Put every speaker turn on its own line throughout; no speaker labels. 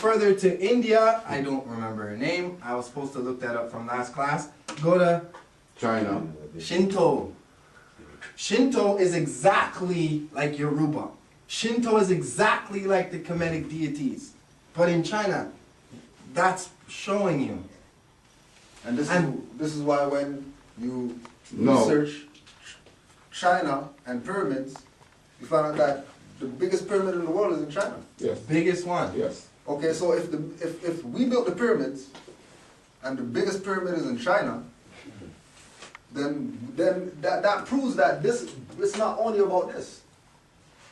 Further to India, I don't remember her name. I was supposed to look that up from last class. Go to
China.
Shinto. Shinto is exactly like Yoruba. Shinto is exactly like the Kemetic deities. But in China, that's showing you.
And this is why when you research China and pyramids, you find out that the biggest pyramid in the world is in China.
Yes.
Biggest one.
Yes.
Okay, so if we built the pyramids and the biggest pyramid is in China, then that proves that it's not only about this.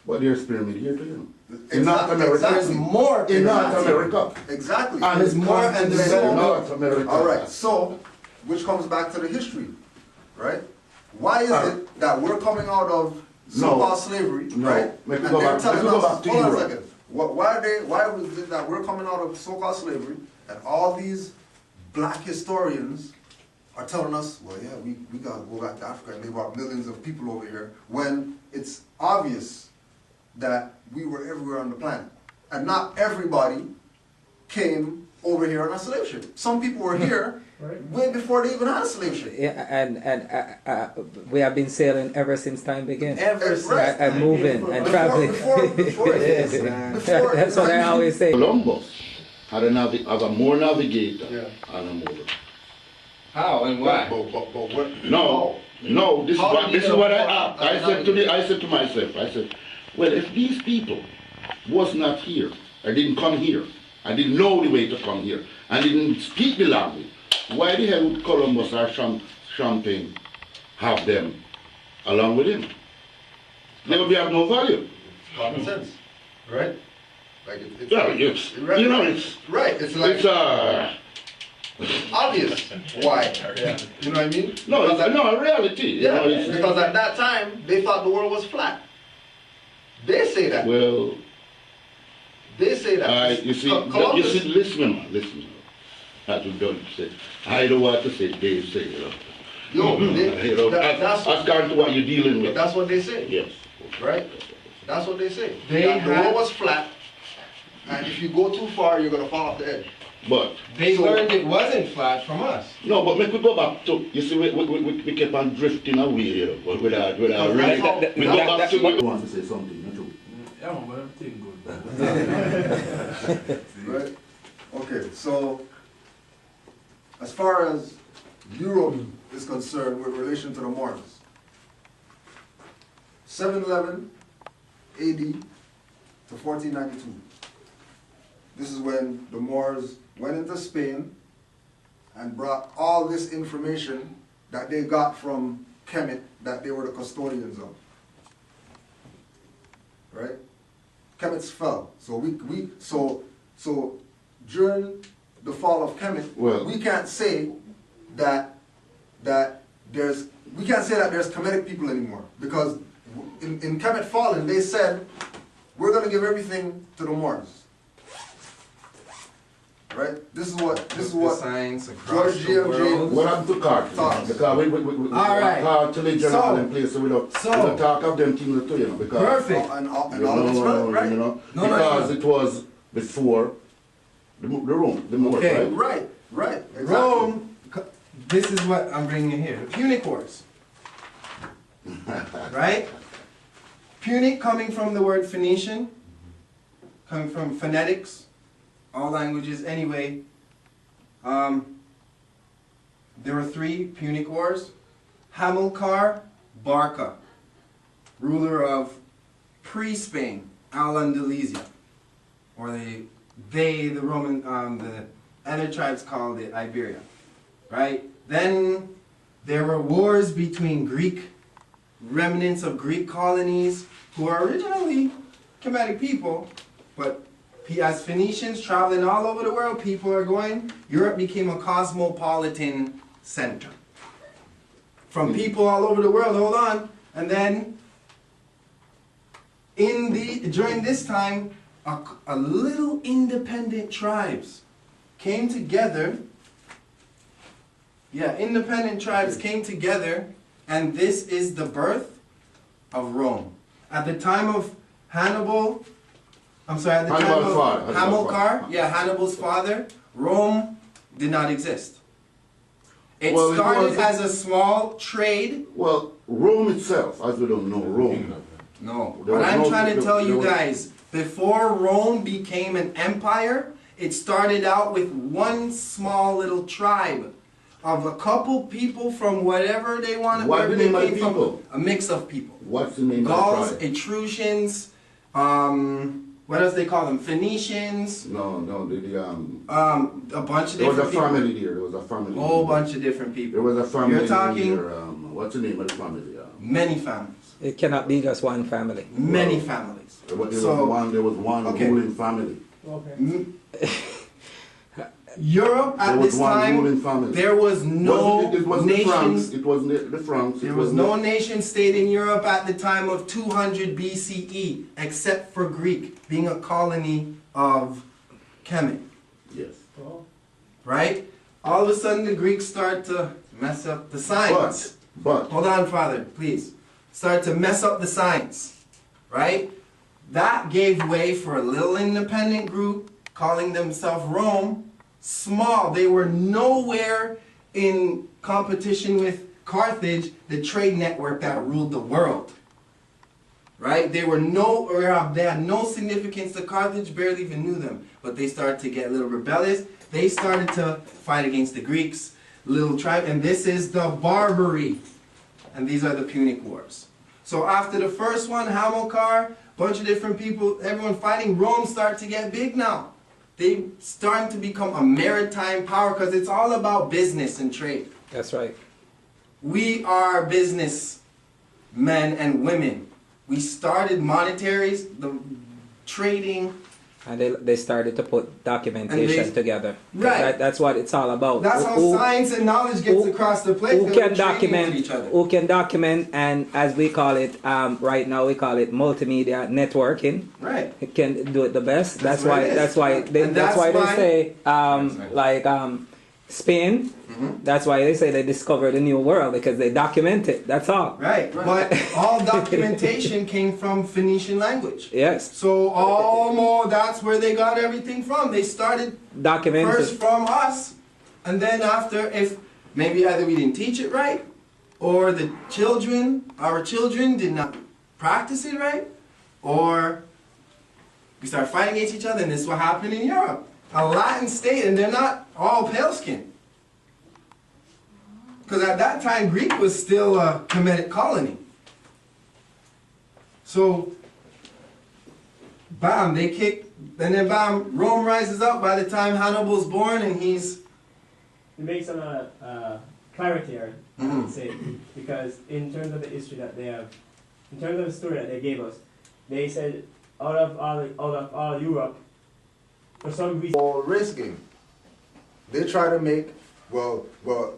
But there's pyramid here too.
Exactly,
In North America.
There's
more
in North America.
Exactly.
And
there's more and there's
in
more.
North America.
All right, so, which comes back to the history, right? Why is it that we're coming out of so-called slavery, right?
Let me
And
go
they're
back.
telling
Let me go
us,
back to
hold on a
Europe.
second. Why was it that we're coming out of so-called slavery and all these black historians are telling us, well, yeah, we gotta go back to Africa and they brought millions of people over here, when it's obvious that we were everywhere on the planet. And not everybody came over here on a slave ship. Some people were here way before they even had a slave ship.
Yeah, and we have been sailing ever since time began.
Ever since.
And moving and traveling. That's what I always say.
Columbus had a more navigator and a motor.
How and why?
But what?
No, this is what I said to myself. I said, well, if these people was not here, or didn't come here, and didn't know the way to come here, and didn't speak the language, why the hell would Columbus or Champagne have them along with him? They would have no value.
Common sense, right? Like it's
Well, you know, it's
right. It's like obvious why. You know what I mean?
No, no, reality.
Yeah,
You know,
because at that time they thought the world was flat. They say that.
Well,
They say that.
listen. As we don't say, I don't want to say they say. That's according to what you're dealing with.
That's what they say.
Yes.
Right? That's what they say.
They
the
had-
world was flat, and if you go too far, you're gonna fall off the edge.
But
They learned it wasn't flat from us.
no, but make we go back to, you see, we kept on drifting away here. But we go back to what you want to say something, not true?
Yeah, but everything good.
Right? Okay, so as far as Europe is concerned with relation to the Moors, 711 AD to 1492. This is when the Moors went into Spain and brought all this information that they got from Kemet that they were the custodians of. Right? Kemets fell. So so during the fall of Kemet, we can't say that there's Kemetic people anymore, because in Kemet falling they said we're going to give everything to the Moors. Right? This is what
science
George G.M.J.
What happened to cartoons? Because we
All right.
cartilage and all in place, so we don't talk of them things too, you know, because
Perfect.
And all of it's relevant, right?
you know, because it was before the Moors,
Okay.
right?
Right, exactly.
Rome, this is what I'm bringing you here. The Punic Wars. Right? Punic coming from the word Phoenician, coming from phonetics, all languages anyway. There were 3 Punic Wars. Hamilcar Barca, ruler of pre-Spain, Al-Andalusia, or the Roman, the other tribes called it Iberia, right? Then there were wars between Greek, remnants of Greek colonies, who are originally Kemetic people, but as Phoenicians traveling all over the world, people are going, Europe became a cosmopolitan center. From people all over the world, hold on, and then during this time, a little independent tribes came together. Yeah, independent tribes came together, and this is the birth of Rome. At the time of Hannibal, I'm sorry, at the time
Hannibal's
of
father.
Hamilcar, yeah, Hannibal's father, Rome did not exist. It
Well, it
started
was-
as a small trade.
Well, Rome itself, as we don't know, Rome.
No,
There
what
was
I'm
no-
trying to
there-
tell
there
you
was-
guys, before Rome became an empire, it started out with one small little tribe of a couple people from whatever they wanted,
What
wherever
the
they
name of
came
the
from,
people?
a mix of people.
What's the name
Gauls,
of the tribe?
Etruscans, what else they call them? Phoenicians,
No,
a bunch of
there was a
different people.
family there. There was a family.
A whole
there.
bunch of different people.
There was a family.
You're talking
there, what's the name of the family?
many families.
It cannot be just one family.
Many families.
There was
So,
one
okay.
ruling family.
Europe
There
at
was
this
one
time,
ruling family.
there was no
it wasn't the Franks.
nation.
It wasn't the Franks.
There
it
was
wasn't
no nation state in Europe at the time of 200 BCE, except for Greek, being a colony of Kemet,
Yes.
right? All of a sudden, the Greeks start to mess up the science.
But
Hold on, Father, please. Start to mess up the science, right? That gave way for a little independent group calling themselves Rome. Small. They were nowhere in competition with Carthage, the trade network that ruled the world. Right? They were they had no significance to Carthage, barely even knew them. But they started to get a little rebellious. They started to fight against the Greeks, little tribe, and this is the Barbary. And these are the Punic Wars. So after the first one, Hamilcar, bunch of different people, everyone fighting, Rome started to get big now. They starting to become a maritime power because it's all about business and trade.
That's right.
We are business men and women. We started monetaries, the trading.
And they started to put documentation together.
Right.
That's what it's all about.
That's how science and knowledge gets across the place.
Who can document?
Other.
Who can document? And as we call it right now, we call it multimedia networking.
Right.
It can do it the best.
That's what it is.
That's why. That's why they say Spain.
Mm-hmm.
That's why they say they discovered a new world because they document it. That's all.
Right. But all documentation came from Phoenician language.
Yes.
So that's where they got everything from. They started
Documented.
first from us, and then after, if maybe either we didn't teach it right, or our children did not practice it right, or we started fighting against each other, and this is what happened in Europe. A Latin state, and they're not all pale skinned. Because at that time, Greek was still a Kemetic colony. So, bam, they kick, and then bam, Rome rises up by the time Hannibal's born, and he's...
To make some clarity here, I
Mhm.
would say, because in terms of the history that they have, in terms of the story that they gave us, they said out of all Europe, for some reason.
Or race game. They try to make, well,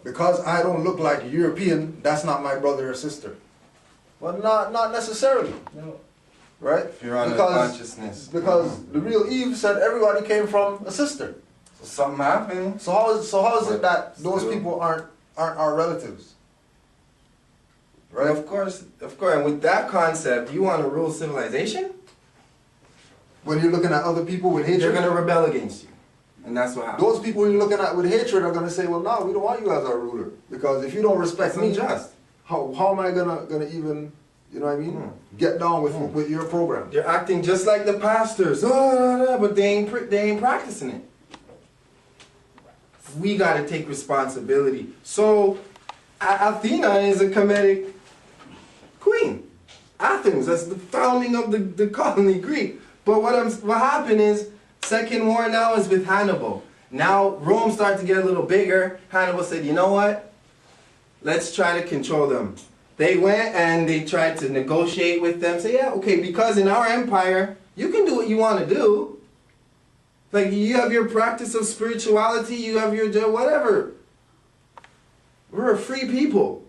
because I don't look like a European, that's not my brother or sister. Well, not necessarily,
No,
right?
You're on consciousness.
Because the real Eve said everybody came from a sister.
So something happened.
So how is it that those
Still.
people aren't our relatives?
Right, of course. And with that concept, you want to rule civilization?
When you're looking at other people with
They're
hatred,
going to rebel against you. And that's what happens.
those people you're looking at with hatred are going to say, well, no, we don't want you as our ruler. Because if you don't respect
That's
me,
unjust.
how am I gonna even, you know what I mean, get down with your program?
They're acting just like the pastors. But they ain't practicing it. We got to take responsibility. So, Athena is a Kemetic queen. Athens, that's the founding of the colony Greek. But what happened is, second war now is with Hannibal. Now Rome started to get a little bigger. Hannibal said, you know what? Let's try to control them. They went and they tried to negotiate with them. Say, yeah, okay, because in our empire, you can do what you want to do. Like, you have your practice of spirituality, you have your whatever. We're a free people.